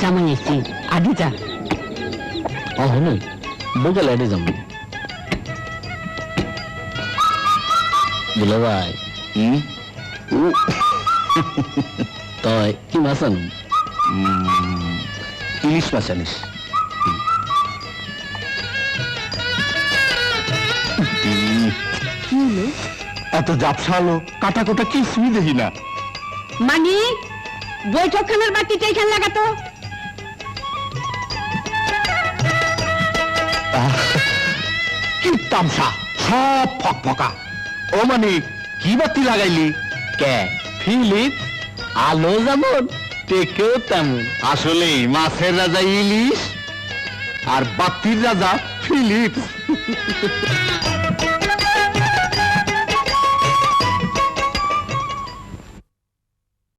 জামাই এসছি, আদি যা। হনে বোকা লাইটে যাম দুলা ভাই। তই কি মাছ আনুম? ইলিশ মাছ আনিস। এত জাপসালো কাটা কোটা কিছুই দেখি না। মানি বৈঠকখানার বাতিটা এখানে লাগাতো। কি তামসা, সব ফকফকা। ও মানে কি বাতি লাগাইলি? কে ফিলিপ? আলো যেমন টেকেও তেমন। আসলে মাছের রাজা ইলিশ আর বাতির রাজা ফিলিপস।